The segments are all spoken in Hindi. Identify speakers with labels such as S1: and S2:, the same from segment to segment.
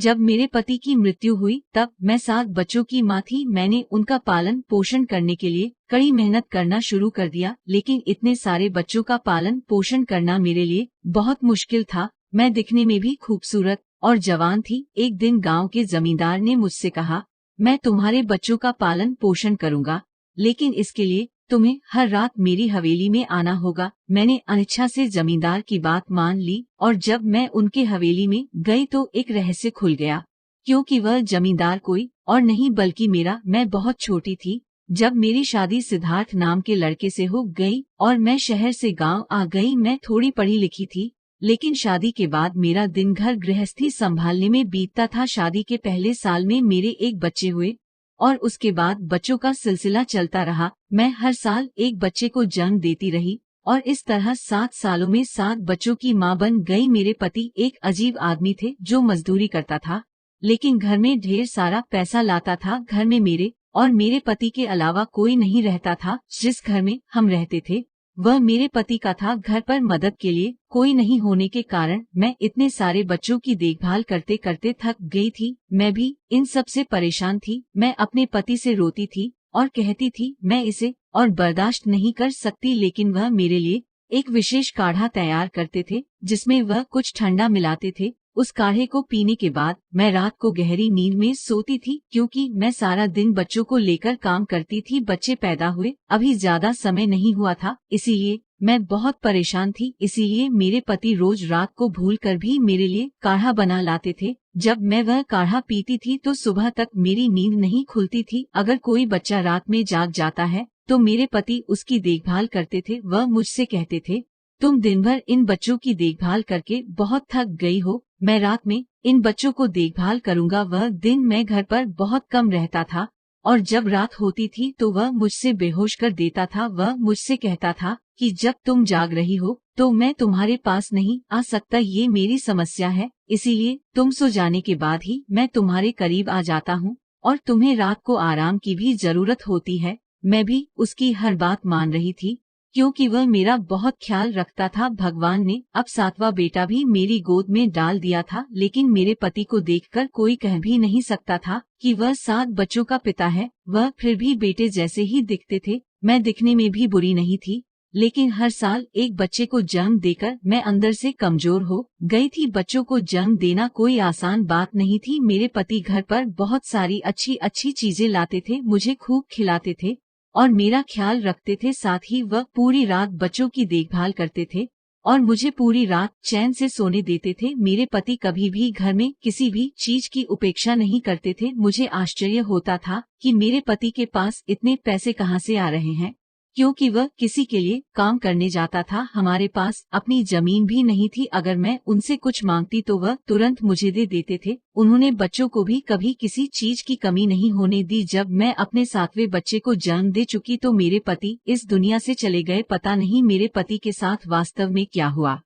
S1: जब मेरे पति की मृत्यु हुई तब मैं 7 बच्चों की माँ थी। मैंने उनका पालन पोषण करने के लिए कड़ी मेहनत करना शुरू कर दिया, लेकिन इतने सारे बच्चों का पालन पोषण करना मेरे लिए बहुत मुश्किल था। मैं दिखने में भी खूबसूरत और जवान थी। एक दिन गांव के जमींदार ने मुझसे कहा, मैं तुम्हारे बच्चों का पालन पोषण करूंगा, लेकिन इसके लिए तुम्हें हर रात मेरी हवेली में आना होगा। मैंने अनिच्छा से जमींदार की बात मान ली और जब मैं उनके हवेली में गई तो एक रहस्य खुल गया, क्योंकि वह जमींदार कोई और नहीं बल्कि मैं बहुत छोटी थी। जब मेरी शादी सिद्धार्थ नाम के लड़के से हो गई और मैं शहर से गांव आ गई, मैं थोड़ी पढ़ी लिखी थी, लेकिन शादी के बाद मेरा दिन घर गृहस्थी संभालने में बीतता था। शादी के पहले साल में मेरे एक बच्चे हुए और उसके बाद बच्चों का सिलसिला चलता रहा। मैं हर साल एक बच्चे को जन्म देती रही और इस तरह 7 सालों में 7 बच्चों की मां बन गई। मेरे पति एक अजीब आदमी थे जो मजदूरी करता था, लेकिन घर में ढेर सारा पैसा लाता था। घर में मेरे और मेरे पति के अलावा कोई नहीं रहता था। जिस घर में हम रहते थे वह मेरे पति का था। घर पर मदद के लिए कोई नहीं होने के कारण मैं इतने सारे बच्चों की देखभाल करते करते थक गई थी। मैं भी इन सब से परेशान थी। मैं अपने पति से रोती थी और कहती थी मैं इसे और बर्दाश्त नहीं कर सकती, लेकिन वह मेरे लिए एक विशेष काढ़ा तैयार करते थे जिसमें वह कुछ ठंडा मिलाते थे। उस काढ़े को पीने के बाद मैं रात को गहरी नींद में सोती थी, क्योंकि मैं सारा दिन बच्चों को लेकर काम करती थी। बच्चे पैदा हुए अभी ज्यादा समय नहीं हुआ था, इसीलिए मैं बहुत परेशान थी। इसीलिए मेरे पति रोज रात को भूलकर भी मेरे लिए काढ़ा बना लाते थे। जब मैं वह काढ़ा पीती थी तो सुबह तक मेरी नींद नहीं खुलती थी। अगर कोई बच्चा रात में जाग जाता है तो मेरे पति उसकी देखभाल करते थे। वह मुझसे कहते थे, तुम दिन भर इन बच्चों की देखभाल करके बहुत थक गई हो, मैं रात में इन बच्चों को देखभाल करूंगा। वह दिन मैं घर पर बहुत कम रहता था और जब रात होती थी तो वह मुझसे बेहोश कर देता था। वह मुझसे कहता था कि जब तुम जाग रही हो तो मैं तुम्हारे पास नहीं आ सकता, ये मेरी समस्या है, इसीलिए तुम सो जाने के बाद ही मैं तुम्हारे करीब आ जाता हूँ और तुम्हें रात को आराम की भी जरूरत होती है। मैं भी उसकी हर बात मान रही थी, क्योंकि वह मेरा बहुत ख्याल रखता था। भगवान ने अब 7वां बेटा भी मेरी गोद में डाल दिया था, लेकिन मेरे पति को देखकर कोई कह भी नहीं सकता था कि वह 7 बच्चों का पिता है। वह फिर भी बेटे जैसे ही दिखते थे। मैं दिखने में भी बुरी नहीं थी, लेकिन हर साल एक बच्चे को जन्म देकर मैं अंदर से कमजोर हो गई थी। बच्चों को जन्म देना कोई आसान बात नहीं थी। मेरे पति घर पर बहुत सारी अच्छी अच्छी चीजें लाते थे, मुझे खूब खिलाते थे और मेरा ख्याल रखते थे। साथ ही वह पूरी रात बच्चों की देखभाल करते थे और मुझे पूरी रात चैन से सोने देते थे। मेरे पति कभी भी घर में किसी भी चीज की उपेक्षा नहीं करते थे। मुझे आश्चर्य होता था कि मेरे पति के पास इतने पैसे कहाँ से आ रहे हैं, क्योंकि वह किसी के लिए काम करने जाता था। हमारे पास अपनी जमीन भी नहीं थी। अगर मैं उनसे कुछ मांगती तो वह तुरंत मुझे दे देते थे। उन्होंने बच्चों को भी कभी किसी चीज की कमी नहीं होने दी। जब मैं अपने 7वें बच्चे को जन्म दे चुकी तो मेरे पति इस दुनिया से चले गए। पता नहीं मेरे पति के साथ वास्तव में क्या हुआ,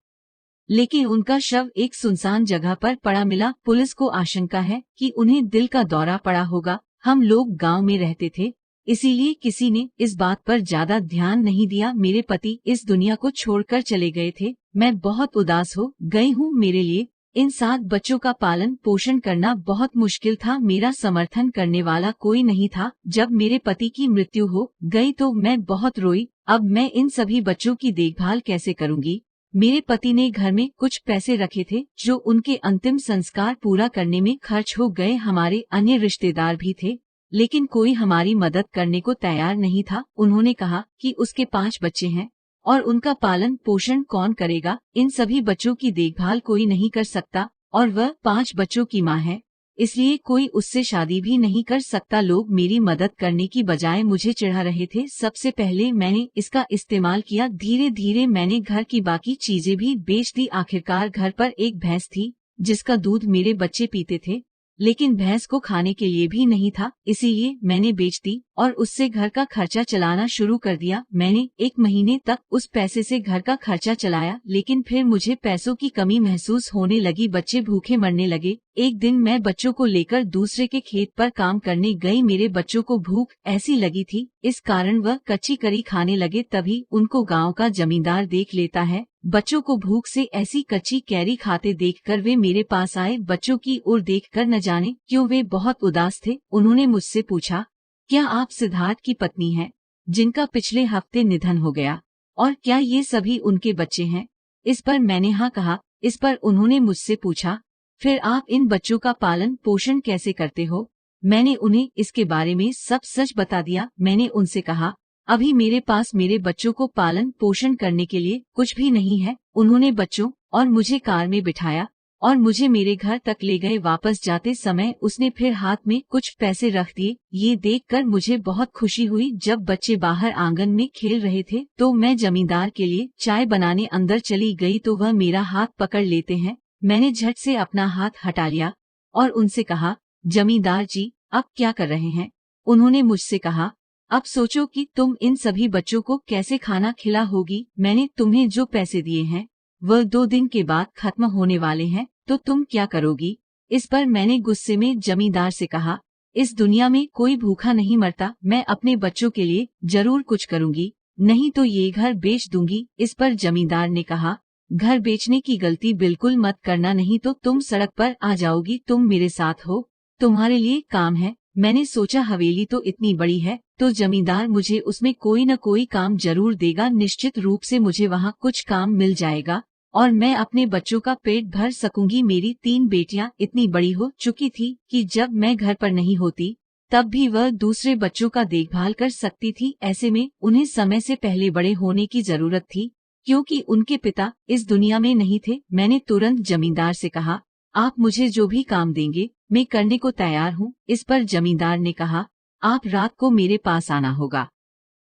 S1: लेकिन उनका शव एक सुनसान जगह पर पड़ा मिला। पुलिस को आशंका है कि उन्हें दिल का दौरा पड़ा होगा। हम लोग गांव में रहते थे, इसीलिए किसी ने इस बात पर ज्यादा ध्यान नहीं दिया। मेरे पति इस दुनिया को छोड़कर चले गए थे। मैं बहुत उदास हो गई हूँ। मेरे लिए इन 7 बच्चों का पालन पोषण करना बहुत मुश्किल था। मेरा समर्थन करने वाला कोई नहीं था। जब मेरे पति की मृत्यु हो गई तो मैं बहुत रोई। अब मैं इन सभी बच्चों की देखभाल कैसे करूँगी। मेरे पति ने घर में कुछ पैसे रखे थे जो उनके अंतिम संस्कार पूरा करने में खर्च हो गए। हमारे अन्य रिश्तेदार भी थे, लेकिन कोई हमारी मदद करने को तैयार नहीं था। उन्होंने कहा कि उसके 5 बच्चे हैं और उनका पालन पोषण कौन करेगा। इन सभी बच्चों की देखभाल कोई नहीं कर सकता और वह 5 बच्चों की माँ है, इसलिए कोई उससे शादी भी नहीं कर सकता। लोग मेरी मदद करने की बजाय मुझे चिढ़ा रहे थे। सबसे पहले मैंने इसका इस्तेमाल किया। धीरे धीरे मैंने घर की बाकी चीजें भी बेच दी। आखिरकार घर पर एक भैंस थी जिसका दूध मेरे बच्चे पीते थे, लेकिन भैंस को खाने के लिए भी नहीं था, इसीलिए मैंने बेच दी और उससे घर का खर्चा चलाना शुरू कर दिया। मैंने 1 महीने तक उस पैसे से घर का खर्चा चलाया, लेकिन फिर मुझे पैसों की कमी महसूस होने लगी। बच्चे भूखे मरने लगे। एक दिन मैं बच्चों को लेकर दूसरे के खेत पर काम करने गई। मेरे बच्चों को भूख ऐसी लगी थी, इस कारण वह कच्ची करी खाने लगे। तभी उनको गांव का जमींदार देख लेता है। बच्चों को भूख से ऐसी कच्ची कैरी खाते देखकर वे मेरे पास आए। बच्चों की ओर देखकर न जाने क्यों वे बहुत उदास थे। उन्होंने मुझसे पूछा, क्या आप सिद्धार्थ की पत्नी हैं, जिनका पिछले हफ्ते निधन हो गया, और क्या ये सभी उनके बच्चे हैं? इस पर मैंने हाँ कहा। इस पर उन्होंने मुझसे पूछा, फिर आप इन बच्चों का पालन पोषण कैसे करते हो? मैंने उन्हें इसके बारे में सब सच बता दिया। मैंने उनसे कहा, अभी मेरे पास मेरे बच्चों को पालन पोषण करने के लिए कुछ भी नहीं है। उन्होंने बच्चों और मुझे कार में बिठाया और मुझे मेरे घर तक ले गए। वापस जाते समय उसने फिर हाथ में कुछ पैसे रख दिए। ये देखकर मुझे बहुत खुशी हुई। जब बच्चे बाहर आंगन में खेल रहे थे तो मैं जमींदार के लिए चाय बनाने अंदर चली गई तो वह मेरा हाथ पकड़ लेते हैं। मैंने झट से अपना हाथ हटा लिया और उनसे कहा, जमींदार जी, अब क्या कर रहे हैं? उन्होंने मुझसे कहा, अब सोचो कि तुम इन सभी बच्चों को कैसे खाना खिला होगी। मैंने तुम्हें जो पैसे दिए हैं वह 2 दिन के बाद खत्म होने वाले हैं, तो तुम क्या करोगी? इस पर मैंने गुस्से में जमींदार से कहा, इस दुनिया में कोई भूखा नहीं मरता। मैं अपने बच्चों के लिए जरूर कुछ करूंगी, नहीं तो ये घर बेच दूंगी। इस पर जमींदार ने कहा, घर बेचने की गलती बिल्कुल मत करना, नहीं तो तुम सड़क पर आ जाओगी। तुम मेरे साथ हो, तुम्हारे लिए काम है। मैंने सोचा हवेली तो इतनी बड़ी है तो जमींदार मुझे उसमें कोई न कोई काम जरूर देगा। निश्चित रूप से मुझे वहाँ कुछ काम मिल जाएगा और मैं अपने बच्चों का पेट भर सकूंगी। मेरी 3 बेटियां इतनी बड़ी हो चुकी थी कि जब मैं घर पर नहीं होती तब भी वह दूसरे बच्चों का देखभाल कर सकती थी। ऐसे में उन्हें समय से पहले बड़े होने की जरूरत थी, क्योंकि उनके पिता इस दुनिया में नहीं थे। मैंने तुरंत जमींदार से कहा, आप मुझे जो भी काम देंगे मैं करने को तैयार हूँ। इस पर जमींदार ने कहा, आप रात को मेरे पास आना होगा।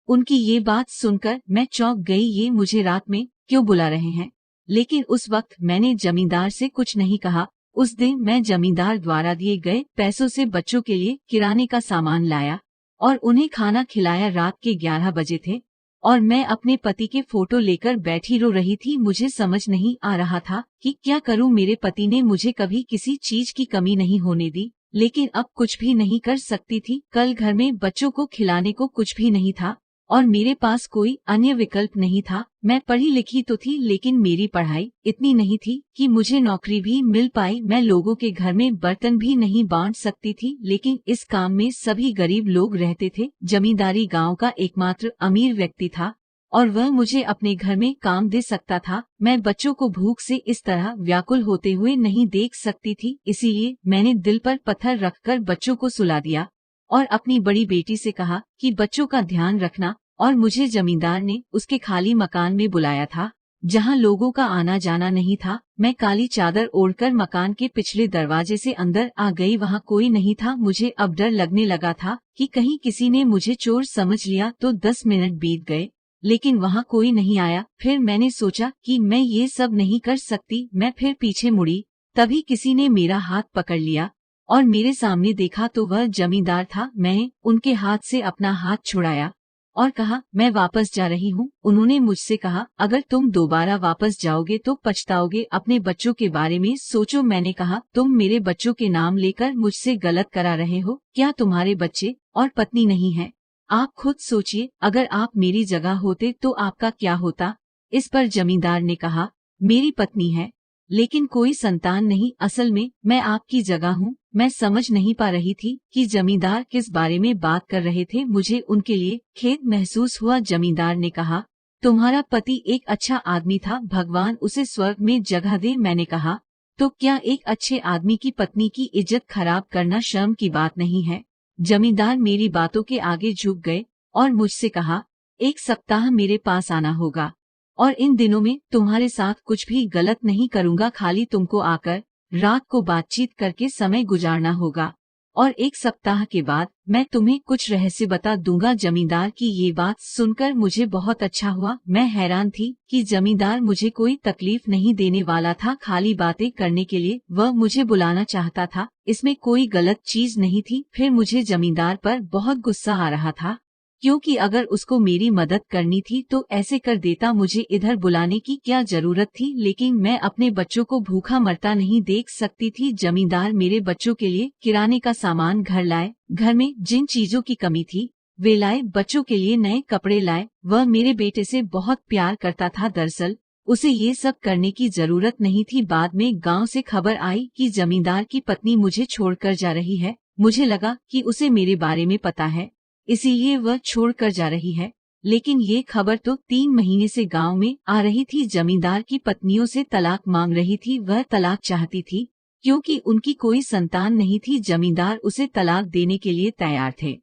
S1: उनकी ये बात सुनकर मैं चौंक गई, ये मुझे रात में क्यों बुला रहे हैं? लेकिन उस वक्त मैंने जमींदार से कुछ नहीं कहा। उस दिन मैं जमींदार द्वारा दिए गए पैसों से बच्चों के लिए किराने का सामान लाया और उन्हें खाना खिलाया। रात के 11 बजे थे और मैं अपने पति के फोटो लेकर बैठी रो रही थी। मुझे समझ नहीं आ रहा था कि क्या करूं। मेरे पति ने मुझे कभी किसी चीज की कमी नहीं होने दी, लेकिन अब कुछ भी नहीं कर सकती थी। कल घर में बच्चों को खिलाने को कुछ भी नहीं था और मेरे पास कोई अन्य विकल्प नहीं था। मैं पढ़ी लिखी तो थी, लेकिन मेरी पढ़ाई इतनी नहीं थी कि मुझे नौकरी भी मिल पाई। मैं लोगों के घर में बर्तन भी नहीं बांट सकती थी, लेकिन इस काम में सभी गरीब लोग रहते थे। जमींदारी गांव का एकमात्र अमीर व्यक्ति था और वह मुझे अपने घर में काम दे सकता था। मैं बच्चों को भूख से इस तरह व्याकुल होते हुए नहीं देख सकती थी, इसीलिए मैंने दिल पर पत्थर रखकर बच्चों को सुला दिया और अपनी बड़ी बेटी से कहा कि बच्चों का ध्यान रखना। और मुझे जमींदार ने उसके खाली मकान में बुलाया था, जहां लोगों का आना जाना नहीं था। मैं काली चादर ओढ़कर मकान के पिछले दरवाजे से अंदर आ गई। वहां कोई नहीं था। मुझे अब डर लगने लगा था कि कहीं किसी ने मुझे चोर समझ लिया तो 10 मिनट बीत गए, लेकिन वहां कोई नहीं आया। फिर मैंने सोचा कि मैं ये सब नहीं कर सकती। मैं फिर पीछे मुड़ी, तभी किसी ने मेरा हाथ पकड़ लिया और मेरे सामने देखा तो वह जमींदार था। मैंने उनके हाथ से अपना हाथ छुड़ाया और कहा, मैं वापस जा रही हूँ। उन्होंने मुझसे कहा, अगर तुम दोबारा वापस जाओगे तो पछताओगे। अपने बच्चों के बारे में सोचो। मैंने कहा, तुम मेरे बच्चों के नाम लेकर मुझसे गलत करा रहे हो। क्या तुम्हारे बच्चे और पत्नी नहीं है? आप खुद सोचिए, अगर आप मेरी जगह होते तो आपका क्या होता? इस पर जमींदार ने कहा, मेरी पत्नी है लेकिन कोई संतान नहीं। असल में मैं आपकी जगह हूँ। मैं समझ नहीं पा रही थी कि जमींदार किस बारे में बात कर रहे थे। मुझे उनके लिए खेद महसूस हुआ। जमींदार ने कहा, तुम्हारा पति एक अच्छा आदमी था, भगवान उसे स्वर्ग में जगह दे। मैंने कहा, तो क्या एक अच्छे आदमी की पत्नी की इज्जत खराब करना शर्म की बात नहीं है? जमींदार मेरी बातों के आगे झुक गए और मुझसे कहा, 1 सप्ताह मेरे पास आना होगा और इन दिनों में तुम्हारे साथ कुछ भी गलत नहीं करूँगा। खाली तुमको आकर रात को बातचीत करके समय गुजारना होगा और 1 सप्ताह के बाद मैं तुम्हें कुछ रहस्य बता दूंगा। जमींदार की ये बात सुनकर मुझे बहुत अच्छा हुआ। मैं हैरान थी कि जमींदार मुझे कोई तकलीफ नहीं देने वाला था। खाली बातें करने के लिए वह मुझे बुलाना चाहता था, इसमें कोई गलत चीज नहीं थी। फिर मुझे जमींदार पर बहुत गुस्सा आ रहा था क्योंकि अगर उसको मेरी मदद करनी थी तो ऐसे कर देता, मुझे इधर बुलाने की क्या जरूरत थी। लेकिन मैं अपने बच्चों को भूखा मरता नहीं देख सकती थी। जमींदार मेरे बच्चों के लिए किराने का सामान घर लाए, घर में जिन चीजों की कमी थी वे लाए, बच्चों के लिए नए कपड़े लाए। वह मेरे बेटे से बहुत प्यार करता था। दरअसल उसे ये सब करने की जरूरत नहीं थी। बाद में गांव से खबर आई कि जमींदार की पत्नी मुझे छोड़कर जा रही है। मुझे लगा कि उसे मेरे बारे में पता है, इसीलिए वह छोड़कर जा रही है। लेकिन ये खबर तो 3 महीने से गांव में आ रही थी। जमींदार की पत्नियों से तलाक मांग रही थी। वह तलाक चाहती थी क्योंकि उनकी कोई संतान नहीं थी। जमींदार उसे तलाक देने के लिए तैयार थे।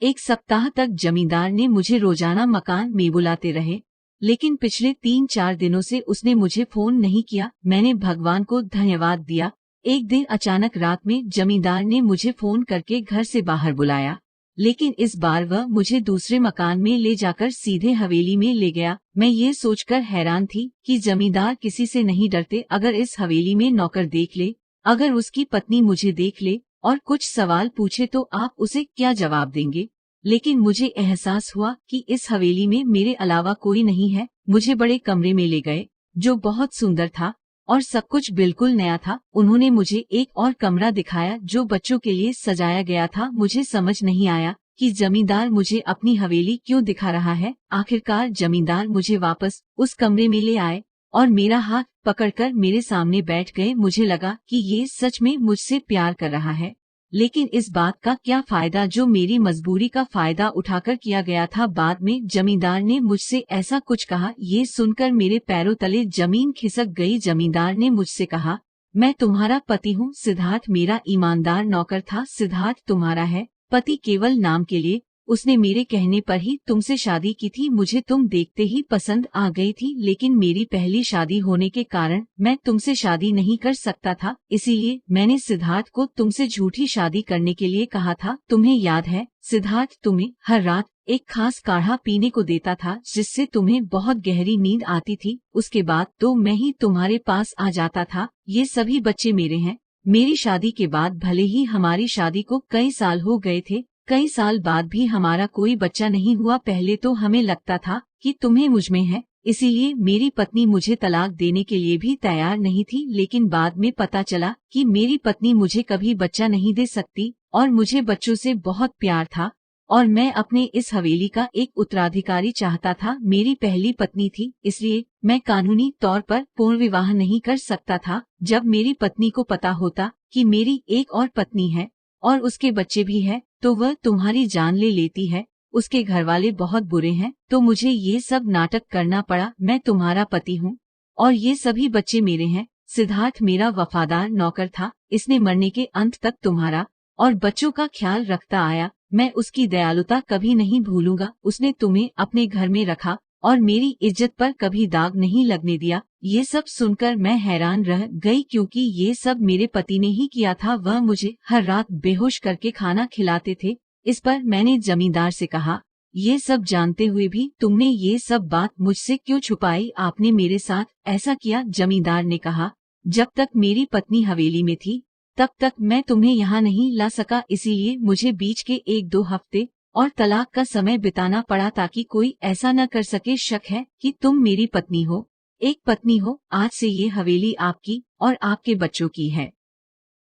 S1: 1 सप्ताह तक जमींदार ने मुझे रोजाना मकान में बुलाते रहे, लेकिन पिछले 3-4 दिनों से उसने मुझे फोन नहीं किया। मैंने भगवान को धन्यवाद दिया। एक दिन अचानक रात में जमींदार ने मुझे फोन करके घर से बाहर बुलाया, लेकिन इस बार वह मुझे दूसरे मकान में ले जाकर सीधे हवेली में ले गया। मैं ये सोचकर हैरान थी कि जमींदार किसी से नहीं डरते। अगर इस हवेली में नौकर देख ले, अगर उसकी पत्नी मुझे देख ले और कुछ सवाल पूछे तो आप उसे क्या जवाब देंगे। लेकिन मुझे एहसास हुआ कि इस हवेली में मेरे अलावा कोई नहीं है। मुझे बड़े कमरे में ले गए जो बहुत सुंदर था और सब कुछ बिल्कुल नया था। उन्होंने मुझे एक और कमरा दिखाया जो बच्चों के लिए सजाया गया था। मुझे समझ नहीं आया कि जमींदार मुझे अपनी हवेली क्यों दिखा रहा है। आखिरकार जमींदार मुझे वापस उस कमरे में ले आए और मेरा हाथ पकड़कर मेरे सामने बैठ गए। मुझे लगा कि ये सच में मुझसे प्यार कर रहा है, लेकिन इस बात का क्या फायदा जो मेरी मजबूरी का फायदा उठाकर किया गया था। बाद में जमींदार ने मुझसे ऐसा कुछ कहा, ये सुनकर मेरे पैरों तले जमीन खिसक गई। जमींदार ने मुझसे कहा, मैं तुम्हारा पति हूँ। सिद्धार्थ मेरा ईमानदार नौकर था। सिद्धार्थ तुम्हारा है, पति केवल नाम के लिए। उसने मेरे कहने पर ही तुमसे शादी की थी। मुझे तुम देखते ही पसंद आ गई थी, लेकिन मेरी पहली शादी होने के कारण मैं तुमसे शादी नहीं कर सकता था। इसीलिए मैंने सिद्धार्थ को तुमसे झूठी शादी करने के लिए कहा था। तुम्हें याद है, सिद्धार्थ तुम्हें हर रात एक खास काढ़ा पीने को देता था जिससे तुम्हें बहुत गहरी नींद आती थी। उसके बाद तो मैं ही तुम्हारे पास आ जाता था। ये सभी बच्चे मेरे हैं। मेरी शादी के बाद भले ही हमारी शादी को कई साल हो गए थे, कई साल बाद भी हमारा कोई बच्चा नहीं हुआ। पहले तो हमें लगता था कि तुम्हें मुझ में है, इसीलिए मेरी पत्नी मुझे तलाक देने के लिए भी तैयार नहीं थी। लेकिन बाद में पता चला कि मेरी पत्नी मुझे कभी बच्चा नहीं दे सकती और मुझे बच्चों से बहुत प्यार था और मैं अपने इस हवेली का एक उत्तराधिकारी चाहता था। मेरी पहली पत्नी थी, इसलिए मैं कानूनी तौर पर पूर्ण विवाह नहीं कर सकता था। जब मेरी पत्नी को पता होता कि मेरी एक और पत्नी है और उसके बच्चे भी है तो वह तुम्हारी जान ले लेती है। उसके घरवाले बहुत बुरे हैं, तो मुझे ये सब नाटक करना पड़ा। मैं तुम्हारा पति हूँ और ये सभी बच्चे मेरे हैं। सिद्धार्थ मेरा वफादार नौकर था। इसने मरने के अंत तक तुम्हारा और बच्चों का ख्याल रखता आया। मैं उसकी दयालुता कभी नहीं भूलूंगा। उसने तुम्हें अपने घर में रखा और मेरी इज्जत पर कभी दाग नहीं लगने दिया। ये सब सुनकर मैं हैरान रह गई, क्योंकि ये सब मेरे पति ने ही किया था। वह मुझे हर रात बेहोश करके खाना खिलाते थे। इस पर मैंने जमींदार से कहा, ये सब जानते हुए भी तुमने ये सब बात मुझसे क्यों छुपाई? आपने मेरे साथ ऐसा किया। जमींदार ने कहा, जब तक मेरी पत्नी हवेली में थी तब तक मैं तुम्हें यहाँ नहीं ला सका, इसीलिए मुझे बीच के 1-2 हफ्ते और तलाक का समय बिताना पड़ा ताकि कोई ऐसा न कर सके शक है कि तुम मेरी पत्नी हो, एक पत्नी हो। आज से ये हवेली आपकी और आपके बच्चों की है।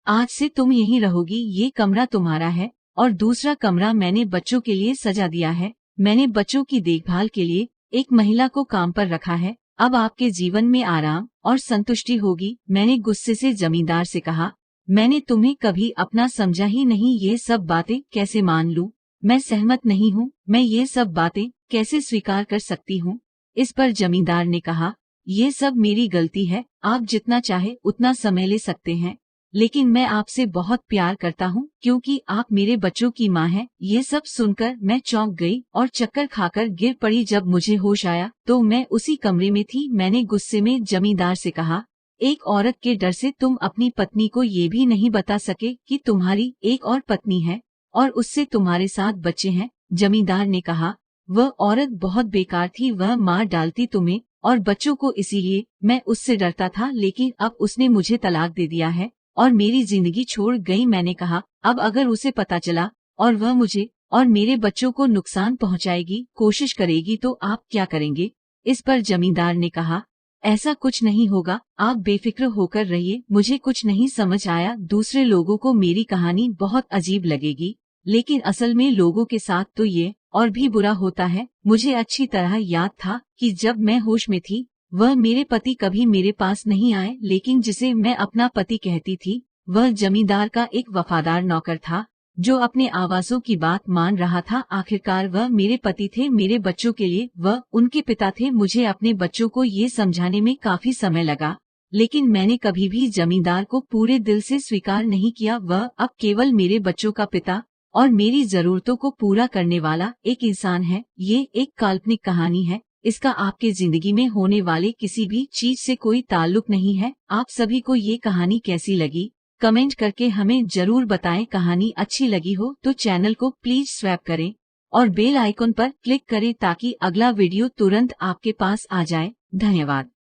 S1: आज से तुम यहीं रहोगी। ये कमरा तुम्हारा है और दूसरा कमरा मैंने बच्चों के लिए सजा दिया है। मैंने बच्चों की देखभाल के लिए एक महिला को काम पर रखा है। अब आपके जीवन में आराम और संतुष्टि होगी। मैंने गुस्से से जमींदार से कहा, मैंने तुम्हें कभी अपना समझा ही नहीं। ये सब बातें कैसे मान लूं? मैं सहमत नहीं हूँ। मैं ये सब बातें कैसे स्वीकार कर सकती हूँ? इस पर जमींदार ने कहा, ये सब मेरी गलती है। आप जितना चाहे उतना समय ले सकते हैं, लेकिन मैं आपसे बहुत प्यार करता हूँ क्योंकि आप मेरे बच्चों की माँ हैं। ये सब सुनकर मैं चौंक गई और चक्कर खाकर गिर पड़ी। जब मुझे होश आया तो मैं उसी कमरे में थी। मैंने गुस्से में जमींदार से कहा, एक औरत के डर से तुम अपनी पत्नी को ये भी नहीं बता सके कि तुम्हारी एक और पत्नी है और उससे तुम्हारे साथ बच्चे हैं। जमींदार ने कहा, वह औरत बहुत बेकार थी। वह मार डालती तुम्हें और बच्चों को, इसीलिए मैं उससे डरता था। लेकिन अब उसने मुझे तलाक दे दिया है और मेरी जिंदगी छोड़ गई। मैंने कहा, अब अगर उसे पता चला और वह मुझे और मेरे बच्चों को नुकसान पहुंचाएगी कोशिश करेगी तो आप क्या करेंगे? इस पर जमींदार ने कहा, ऐसा कुछ नहीं होगा, आप बेफिक्र होकर रहिए। मुझे कुछ नहीं समझ आया। दूसरे लोगों को मेरी कहानी बहुत अजीब लगेगी, लेकिन असल में लोगों के साथ तो ये और भी बुरा होता है। मुझे अच्छी तरह याद था कि जब मैं होश में थी, वह मेरे पति कभी मेरे पास नहीं आए, लेकिन जिसे मैं अपना पति कहती थी वह जमींदार का एक वफादार नौकर था जो अपने आवाज़ों की बात मान रहा था। आखिरकार वह मेरे पति थे, मेरे बच्चों के लिए वह उनके पिता थे। मुझे अपने बच्चों को ये समझाने में काफी समय लगा, लेकिन मैंने कभी भी जमींदार को पूरे दिल से स्वीकार नहीं किया। वह अब केवल मेरे बच्चों का पिता और मेरी जरूरतों को पूरा करने वाला एक इंसान है। ये एक काल्पनिक कहानी है, इसका आपके जिंदगी में होने वाले किसी भी चीज से कोई ताल्लुक नहीं है। आप सभी को ये कहानी कैसी लगी कमेंट करके हमें जरूर बताएं। कहानी अच्छी लगी हो तो चैनल को प्लीज सब्सक्राइब करें और बेल आइकन पर क्लिक करें ताकि अगला वीडियो तुरंत आपके पास आ जाए। धन्यवाद।